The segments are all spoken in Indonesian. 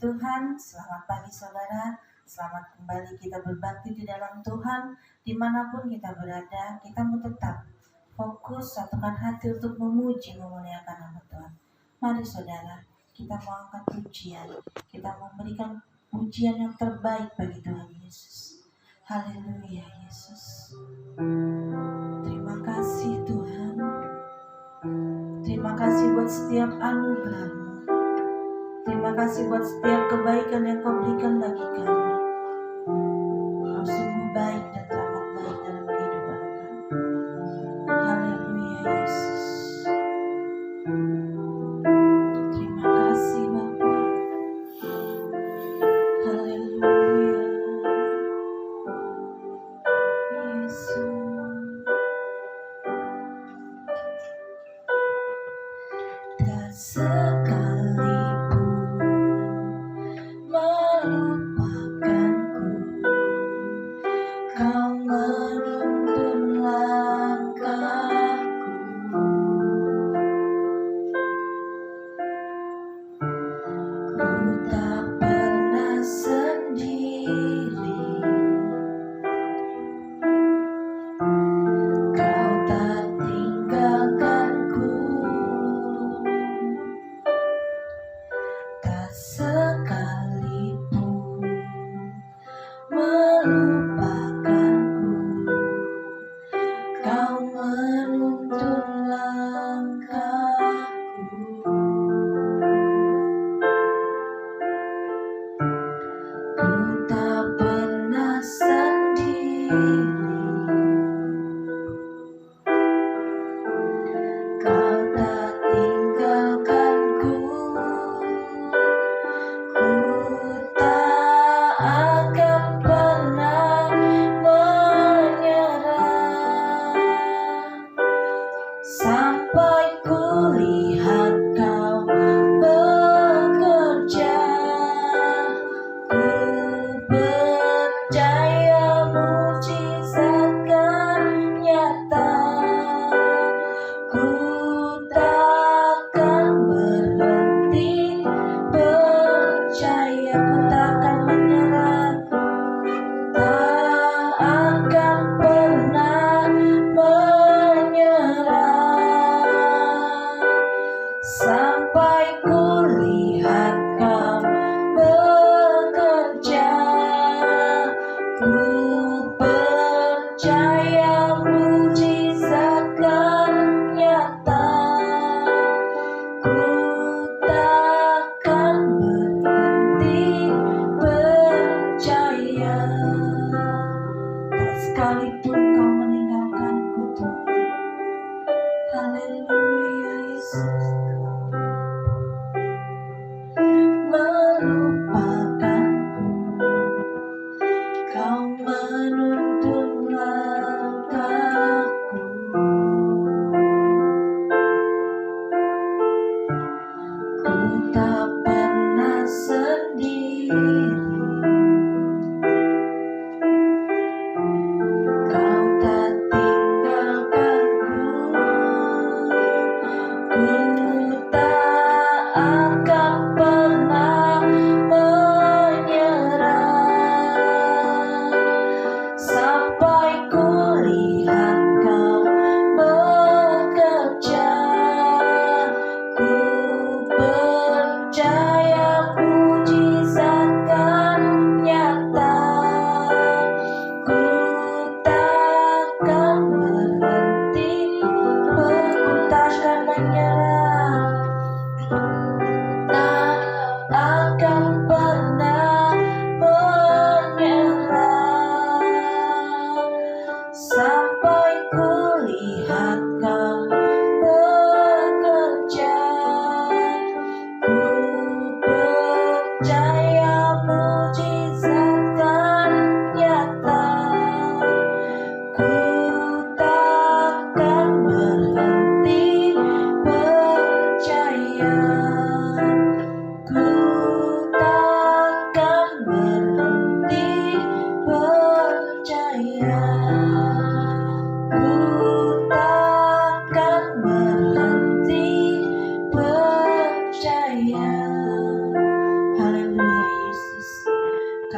Tuhan, selamat pagi saudara. Selamat kembali kita berbakti di dalam Tuhan. Dimanapun kita berada, kita mau tetap fokus satukan hati untuk memuji, memuliakan nama Tuhan. Mari saudara, kita mau angkat pujian. Kita mau memberikan pujian yang terbaik bagi Tuhan Yesus. Haleluya Yesus. Terima kasih Tuhan. Terima kasih buat setiap anugerah-Mu. Terima kasih buat setiap kebaikan yang Kau berikan bagi kami. Kau sungguh baik dan teramat baik dalam kehidupan kami. Haleluya Yesus. Terima kasih Bapa. Haleluya Yesus. Tak sekalipun melupakanku, Kau menuntun langkahku. Ku tak pernah sendiri, Kau tak tinggalkanku. Tak sekalipun melupakanku, Kau menuntun langkahku. Ku tak pernah sendiri, Kau tak tinggalkanku.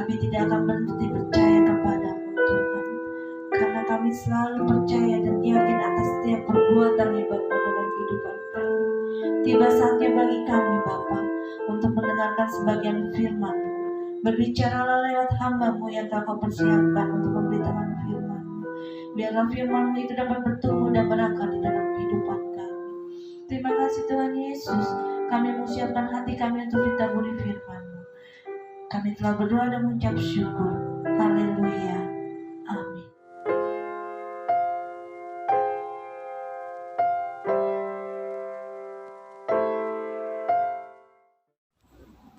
kami tidak akan berhenti percaya kepadamu Tuhan, karena kami selalu percaya dan yakin atas setiap perbuatan hebat-Mu dalam kehidupan kami. Tiba saatnya bagi kami Bapa untuk mendengarkan sebagian firman-Mu. Berbicaralah lewat hamba-Mu yang Kau persiapkan untuk memberitakan firman-Mu. Biarlah firman-Mu itu dapat bertumbuh dan berakar di dalam kehidupan kami. Terima kasih Tuhan Yesus, kami menyiapkan hati kami untuk ditaburi firman-Mu. Kami telah berdoa dan mengucap syukur. Haleluya. Amin.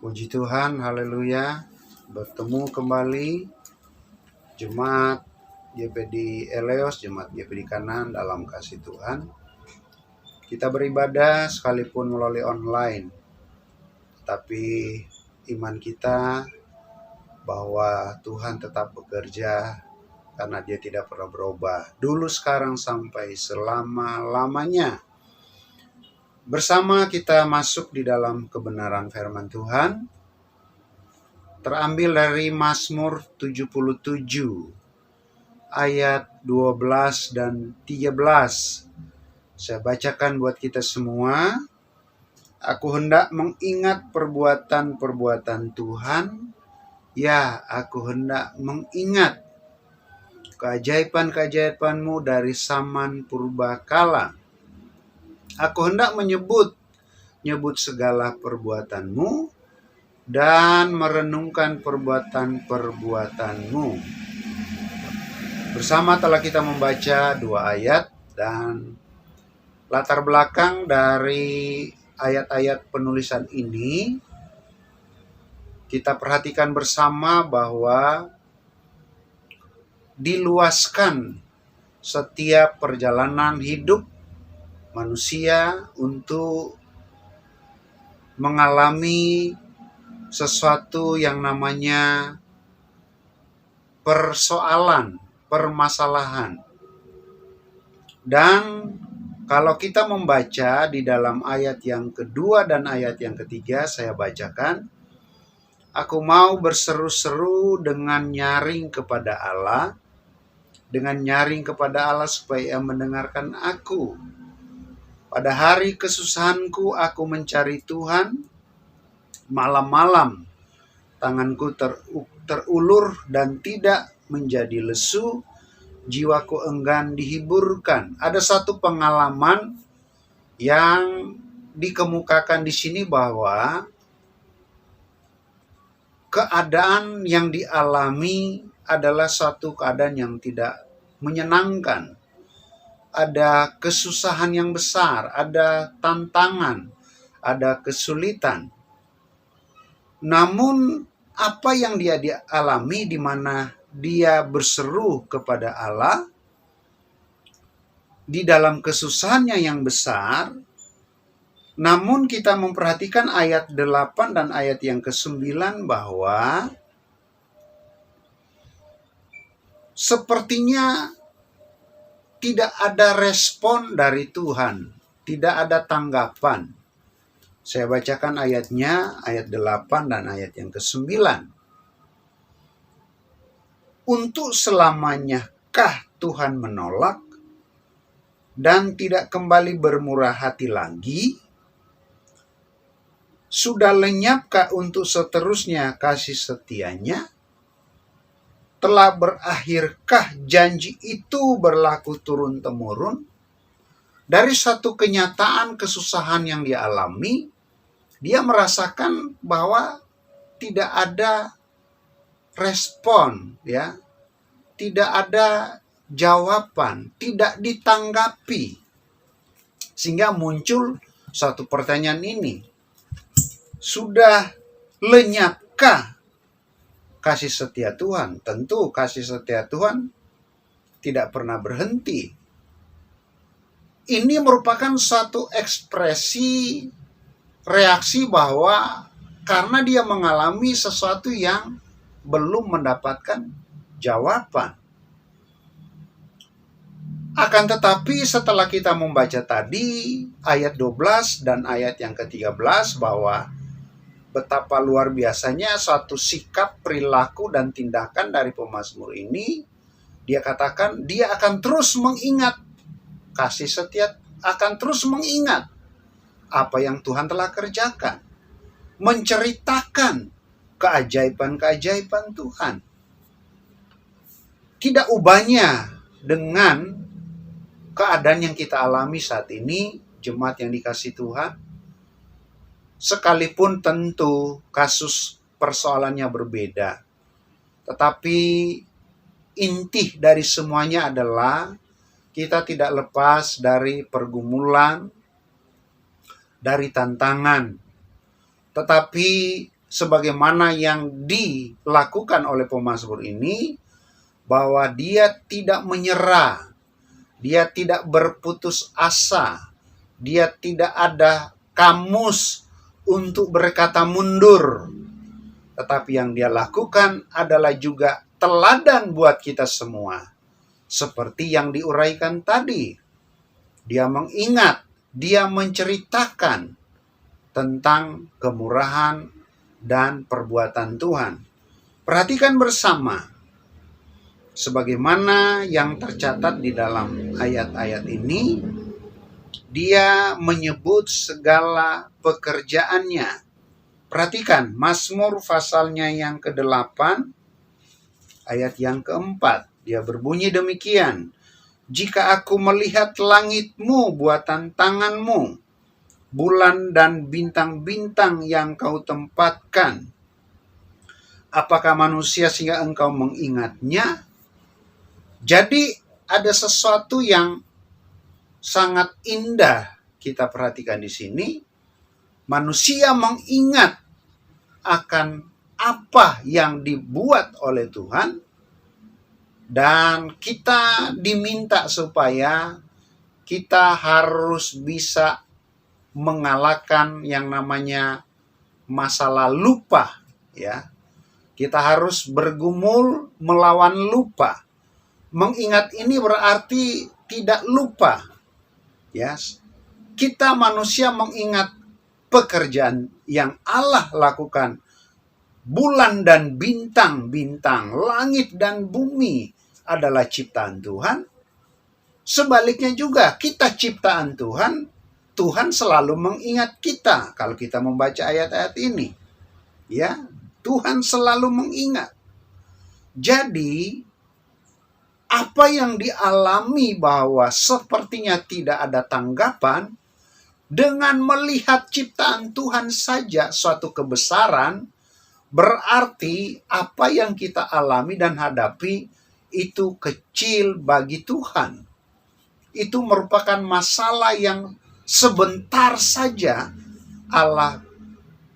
Puji Tuhan, haleluya. Bertemu kembali Jemaat GPD Eleos, Jemaat GPD Kanan dalam kasih Tuhan. Kita beribadah sekalipun melalui online, tapi iman kita bahwa Tuhan tetap bekerja karena Dia tidak pernah berubah. Dulu, sekarang, sampai selama-lamanya. Bersama kita masuk di dalam kebenaran firman Tuhan, terambil dari Mazmur 77 ayat 12 dan 13. Saya bacakan buat kita semua. Aku hendak mengingat perbuatan-perbuatan Tuhan, ya aku hendak mengingat keajaiban-keajaiban-Mu dari zaman purbakala. Aku hendak menyebut segala perbuatan-Mu dan merenungkan perbuatan-perbuatan-Mu. Bersama telah kita membaca 2 ayat, dan latar belakang dari ayat-ayat penulisan ini kita perhatikan bersama bahwa diluaskan setiap perjalanan hidup manusia untuk mengalami sesuatu yang namanya persoalan, permasalahan. Dan kalau kita membaca di dalam ayat yang kedua dan ayat yang ketiga, saya bacakan. Aku mau berseru-seru dengan nyaring kepada Allah, supaya Ia mendengarkan aku. Pada hari kesusahanku aku mencari Tuhan, malam-malam tanganku terulur dan tidak menjadi lesu, jiwaku enggan dihiburkan. Ada satu pengalaman yang dikemukakan di sini bahwa keadaan yang dialami adalah suatu keadaan yang tidak menyenangkan. Ada kesusahan yang besar, ada tantangan, ada kesulitan. Namun apa yang dia alami, di mana dia berseru kepada Allah di dalam kesusahannya yang besar. Namun kita memperhatikan ayat 8 dan ayat yang ke-9 bahwa sepertinya tidak ada respon dari Tuhan, tidak ada tanggapan. Saya bacakan ayatnya, ayat 8 dan ayat yang ke-9. Untuk selamanyakah Tuhan menolak dan tidak kembali bermurah hati lagi? Sudah lenyapkah untuk seterusnya kasih setianya? Telah berakhirkah janji itu berlaku turun-temurun? Dari satu kenyataan kesusahan yang dia alami, dia merasakan bahwa tidak ada respon, ya, tidak ada jawaban, tidak ditanggapi. Sehingga muncul satu pertanyaan ini. Sudah lenyapkah kasih setia Tuhan? Tentu kasih setia Tuhan tidak pernah berhenti. Ini merupakan satu ekspresi reaksi bahwa karena dia mengalami sesuatu yang belum mendapatkan jawaban. Akan tetapi setelah kita membaca tadi ayat 12 dan ayat yang ke-13 bahwa betapa luar biasanya suatu sikap, perilaku, dan tindakan dari pemazmur ini. Dia katakan dia akan terus mengingat kasih setia, akan terus mengingat apa yang Tuhan telah kerjakan, menceritakan keajaiban-keajaiban Tuhan. Tidak ubahnya dengan keadaan yang kita alami saat ini, jemaat yang dikasihi Tuhan. Sekalipun tentu kasus persoalannya berbeda, tetapi inti dari semuanya adalah kita tidak lepas dari pergumulan, dari tantangan. Tetapi sebagaimana yang dilakukan oleh pemazmur ini, bahwa dia tidak menyerah, dia tidak berputus asa, dia tidak ada kamus untuk berkata mundur. Tetapi yang dia lakukan adalah juga teladan buat kita semua. Seperti yang diuraikan tadi. Dia mengingat, dia menceritakan tentang kemurahan dan perbuatan Tuhan. Perhatikan bersama, sebagaimana yang tercatat di dalam ayat-ayat ini, dia menyebut segala pekerjaannya. Perhatikan, Mazmur pasalnya yang ke-8, ayat yang ke-4. Dia berbunyi demikian. Jika aku melihat langitmu, buatan tanganmu, bulan dan bintang-bintang yang kau tempatkan, apakah manusia sehingga engkau mengingatnya? Jadi ada sesuatu yang sangat indah kita perhatikan di sini. Manusia mengingat akan apa yang dibuat oleh Tuhan, dan kita diminta supaya kita harus bisa mengalahkan yang namanya masalah lupa, ya. Kita harus bergumul melawan lupa. Mengingat ini berarti tidak lupa. Ya, kita manusia mengingat pekerjaan yang Allah lakukan. Bulan dan bintang-bintang, langit dan bumi adalah ciptaan Tuhan. Sebaliknya juga, kita ciptaan Tuhan, Tuhan selalu mengingat kita. Kalau kita membaca ayat-ayat ini, ya, Tuhan selalu mengingat. Jadi, apa yang dialami bahwa sepertinya tidak ada tanggapan, dengan melihat ciptaan Tuhan saja suatu kebesaran, berarti apa yang kita alami dan hadapi itu kecil bagi Tuhan. Itu merupakan masalah yang sebentar saja Allah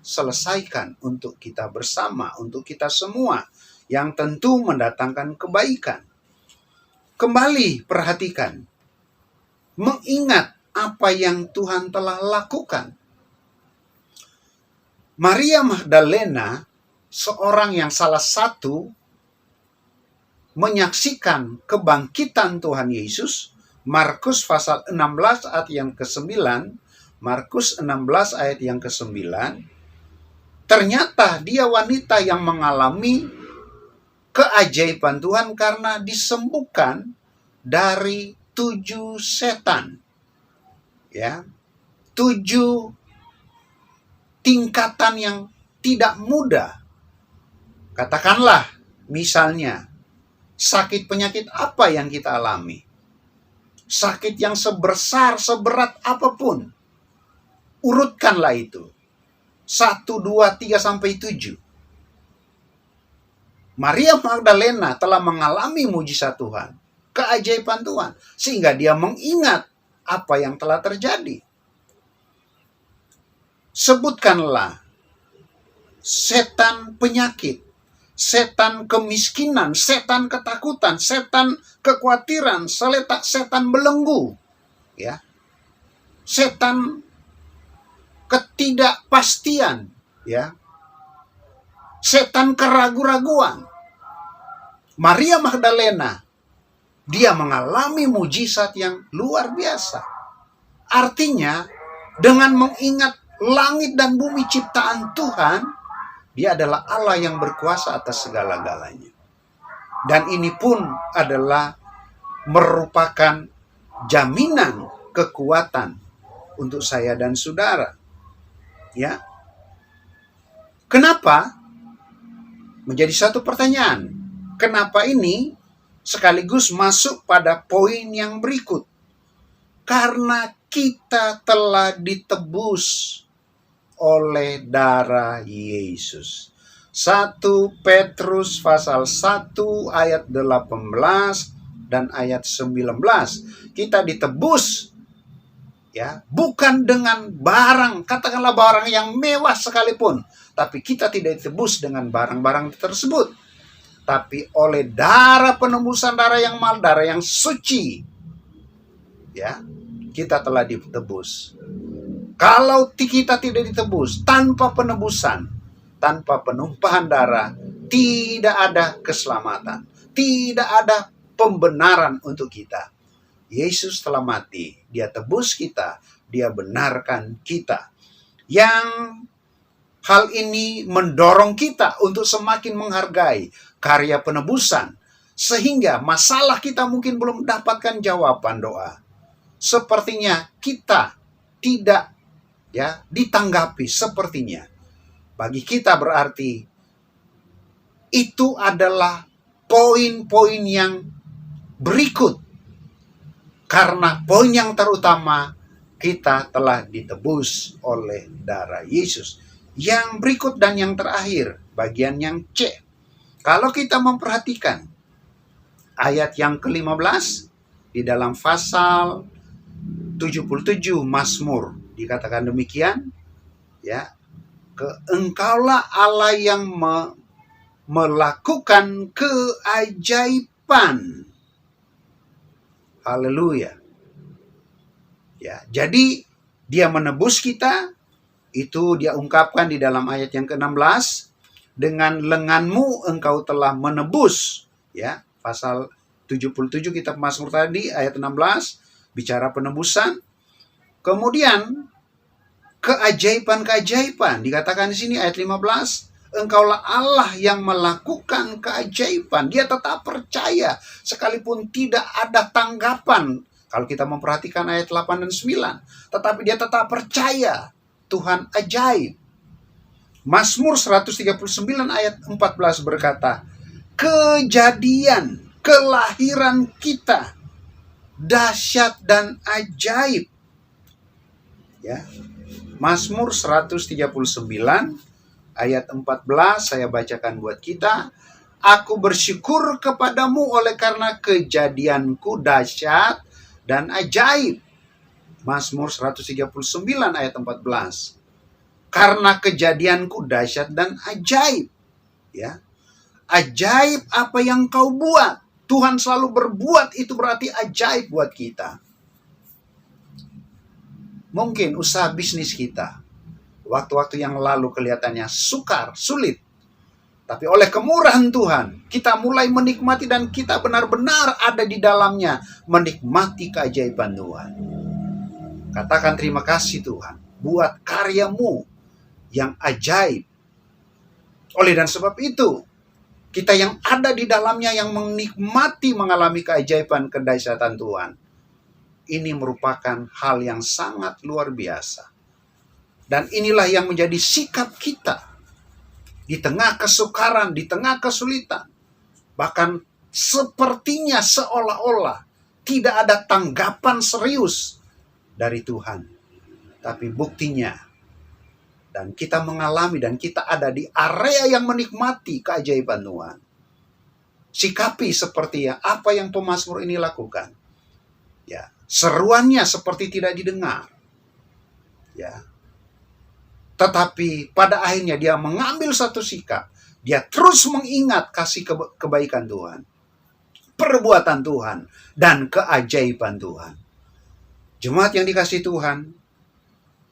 selesaikan untuk kita bersama, untuk kita semua, yang tentu mendatangkan kebaikan. Kembali perhatikan, mengingat apa yang Tuhan telah lakukan. Maria Magdalena, seorang yang salah satu menyaksikan kebangkitan Tuhan Yesus, Markus pasal 16 ayat yang ke-9, Markus 16 ayat yang ke-9, ternyata dia wanita yang mengalami keajaiban Tuhan karena disembuhkan dari 7 setan. Ya, 7 tingkatan yang tidak mudah. Katakanlah, misalnya, sakit penyakit apa yang kita alami? Sakit yang sebesar, seberat apapun. Urutkanlah itu. 1, 2, 3, sampai 7. Maria Magdalena telah mengalami mujizat Tuhan, keajaiban Tuhan, sehingga dia mengingat apa yang telah terjadi. Sebutkanlah setan penyakit, setan kemiskinan, setan ketakutan, setan kekhawatiran, setan belenggu, ya, setan ketidakpastian, ya, setan keraguan-raguan. Maria Magdalena, dia mengalami mujizat yang luar biasa. Artinya, dengan mengingat langit dan bumi ciptaan Tuhan, Dia adalah Allah yang berkuasa atas segala-galanya. Dan ini pun adalah merupakan jaminan kekuatan untuk saya dan saudara. Ya. Kenapa? Menjadi satu pertanyaan. Kenapa ini sekaligus masuk pada poin yang berikut? Karena kita telah ditebus oleh darah Yesus. 1 Petrus pasal 1 ayat 18 dan ayat 19. Kita ditebus ya, bukan dengan barang, katakanlah barang yang mewah sekalipun, tapi kita tidak ditebus dengan barang-barang tersebut, tapi oleh darah penebusan, darah yang mahal, darah yang suci. Ya, kita telah ditebus. Kalau kita tidak ditebus, tanpa penebusan, tanpa penumpahan darah, tidak ada keselamatan, tidak ada pembenaran untuk kita. Yesus telah mati, Dia tebus kita, Dia benarkan kita. Yang hal ini mendorong kita untuk semakin menghargai karya penebusan, sehingga masalah kita mungkin belum mendapatkan jawaban doa. Sepertinya kita tidak ditanggapi sepertinya. Bagi kita berarti itu adalah poin-poin yang berikut. Karena poin yang terutama, kita telah ditebus oleh darah Yesus. Yang berikut dan yang terakhir, bagian yang C. Kalau kita memperhatikan ayat yang ke-15 di dalam pasal 77 Mazmur, dikatakan demikian, ya, Engkaulah Allah yang melakukan keajaiban. Haleluya. Ya, jadi Dia menebus kita, itu Dia ungkapkan di dalam ayat yang ke-16, dengan lenganmu engkau telah menebus. Ya, pasal 77 kitab Mazmur tadi ayat 16 bicara penebusan. Kemudian keajaiban-keajaiban dikatakan di sini ayat 15, Engkaulah Allah yang melakukan keajaiban. Dia tetap percaya sekalipun tidak ada tanggapan. Kalau kita memperhatikan ayat 8 dan 9. Tetapi dia tetap percaya Tuhan ajaib. Mazmur 139 ayat 14 berkata, kejadian, kelahiran kita, dahsyat dan ajaib. Ya. Mazmur 139 ayat 14 saya bacakan buat kita. Aku bersyukur kepadamu oleh karena kejadianku dahsyat dan ajaib. Mazmur 139 ayat 14. Karena kejadianku dahsyat dan ajaib. Ya. Ajaib apa yang kau buat. Tuhan selalu berbuat, itu berarti ajaib buat kita. Mungkin usaha bisnis kita waktu-waktu yang lalu kelihatannya sukar, sulit. Tapi oleh kemurahan Tuhan, kita mulai menikmati dan kita benar-benar ada di dalamnya, menikmati keajaiban Tuhan. Katakan terima kasih Tuhan, buat karyamu yang ajaib. Oleh dan sebab itu, kita yang ada di dalamnya yang menikmati mengalami keajaiban kedahsyatan Tuhan. Ini merupakan hal yang sangat luar biasa. Dan inilah yang menjadi sikap kita. Di tengah kesukaran, di tengah kesulitan. Bahkan sepertinya seolah-olah tidak ada tanggapan serius dari Tuhan. Tapi buktinya, dan kita mengalami dan kita ada di area yang menikmati keajaiban Tuhan. Sikapi seperti apa yang pemazmur ini lakukan. Ya, seruannya seperti tidak didengar. Ya. Tetapi pada akhirnya dia mengambil satu sikap. Dia terus mengingat kasih kebaikan Tuhan. Perbuatan Tuhan. Dan keajaiban Tuhan. Jemaat yang dikasihi Tuhan.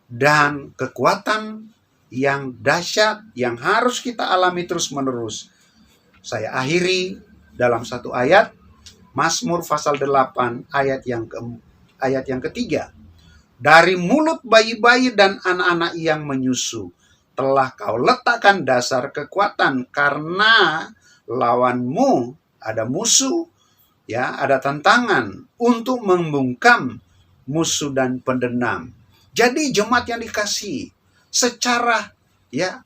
Dan kekuatan yang dahsyat. Yang harus kita alami terus menerus. Saya akhiri dalam satu ayat. Mazmur pasal 8 ayat yang ketiga. Dari mulut bayi-bayi dan anak-anak yang menyusu telah kau letakkan dasar kekuatan, karena lawanmu ada musuh, ya, ada tantangan untuk membungkam musuh dan pendenam. Jadi jemaat yang dikasihi, secara ya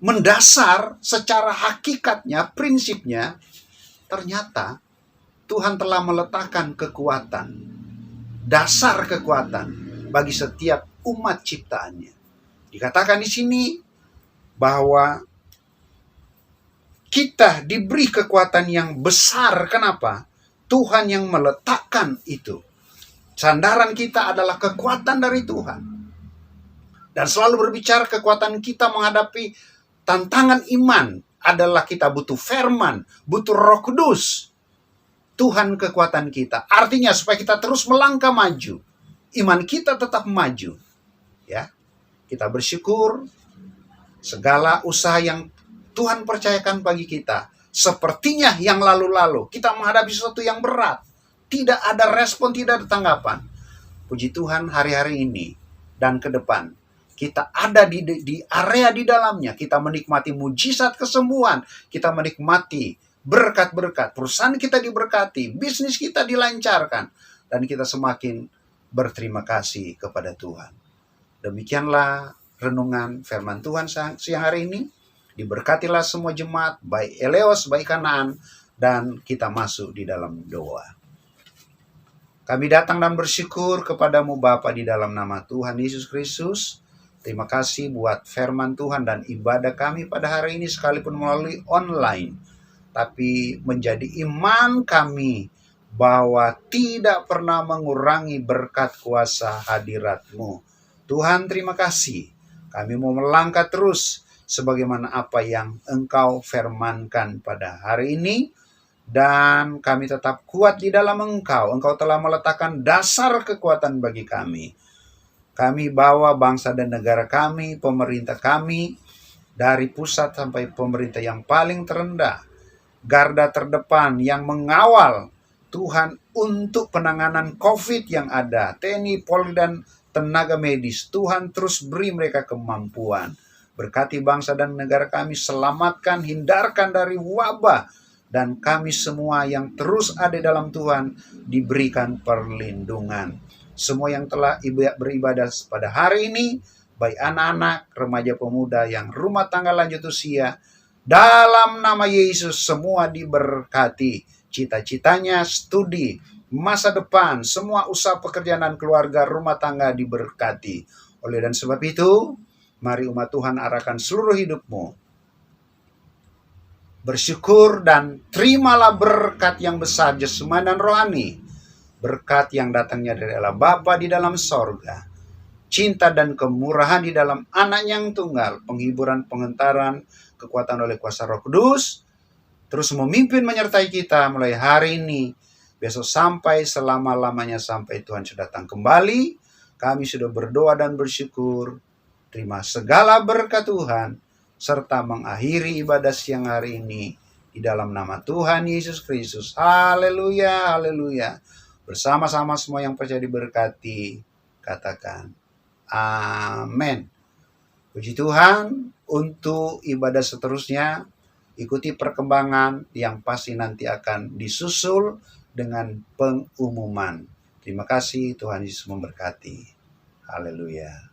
mendasar, secara hakikatnya, prinsipnya, ternyata Tuhan telah meletakkan kekuatan, dasar kekuatan bagi setiap umat ciptaannya. Dikatakan di sini bahwa kita diberi kekuatan yang besar. Kenapa? Tuhan yang meletakkan itu. Sandaran kita adalah kekuatan dari Tuhan. Dan selalu berbicara kekuatan kita menghadapi tantangan iman adalah kita butuh firman, butuh Roh Kudus. Tuhan kekuatan kita. Artinya supaya kita terus melangkah maju. Iman kita tetap maju. Ya. Kita bersyukur segala usaha yang Tuhan percayakan bagi kita. Sepertinya yang lalu-lalu kita menghadapi sesuatu yang berat. Tidak ada respon, tidak ada tanggapan. Puji Tuhan, hari-hari ini dan ke depan kita ada di area di dalamnya. Kita menikmati mujizat kesembuhan. Kita menikmati berkat-berkat. Perusahaan kita diberkati. Bisnis kita dilancarkan. Dan kita semakin berterima kasih kepada Tuhan. Demikianlah renungan firman Tuhan siang hari ini. Diberkatilah semua jemaat, baik Eleos, baik Kanaan, dan kita masuk di dalam doa. Kami datang dan bersyukur kepadamu Bapa di dalam nama Tuhan Yesus Kristus. Terima kasih buat firman Tuhan dan ibadah kami pada hari ini sekalipun melalui online. Tapi menjadi iman kami bahwa tidak pernah mengurangi berkat kuasa hadirat-Mu. Tuhan, terima kasih. Kami mau melangkah terus sebagaimana apa yang Engkau firmankan pada hari ini. Dan kami tetap kuat di dalam Engkau. Engkau telah meletakkan dasar kekuatan bagi kami. Kami bawa bangsa dan negara kami, pemerintah kami, dari pusat sampai pemerintah yang paling terendah, garda terdepan yang mengawal Tuhan untuk penanganan COVID yang ada, TNI, Polri, dan tenaga medis. Tuhan terus beri mereka kemampuan. Berkati bangsa dan negara kami, selamatkan, hindarkan dari wabah, dan kami semua yang terus ada dalam Tuhan diberikan perlindungan. Semua yang telah beribadah pada hari ini, baik anak-anak, remaja pemuda yang rumah tangga lanjut usia, dalam nama Yesus semua diberkati. Cita-citanya, studi, masa depan, semua usaha pekerjaan dan keluarga, rumah tangga diberkati. Oleh dan sebab itu, mari umat Tuhan arahkan seluruh hidupmu. Bersyukur dan terimalah berkat yang besar jasmani dan rohani. Berkat yang datangnya dari Allah Bapa di dalam sorga. Cinta dan kemurahan di dalam anak yang tunggal. Penghiburan, pengentaran, kekuatan oleh kuasa Roh Kudus, terus memimpin menyertai kita mulai hari ini, besok sampai selama-lamanya sampai Tuhan sudah datang kembali. Kami sudah berdoa dan bersyukur. Terima segala berkat Tuhan, serta mengakhiri ibadah siang hari ini di dalam nama Tuhan Yesus Kristus. Haleluya, haleluya. Bersama-sama semua yang percaya diberkati, katakan amin. Puji Tuhan. Untuk ibadah seterusnya, ikuti perkembangan yang pasti nanti akan disusul dengan pengumuman. Terima kasih, Tuhan Yesus memberkati. Haleluya.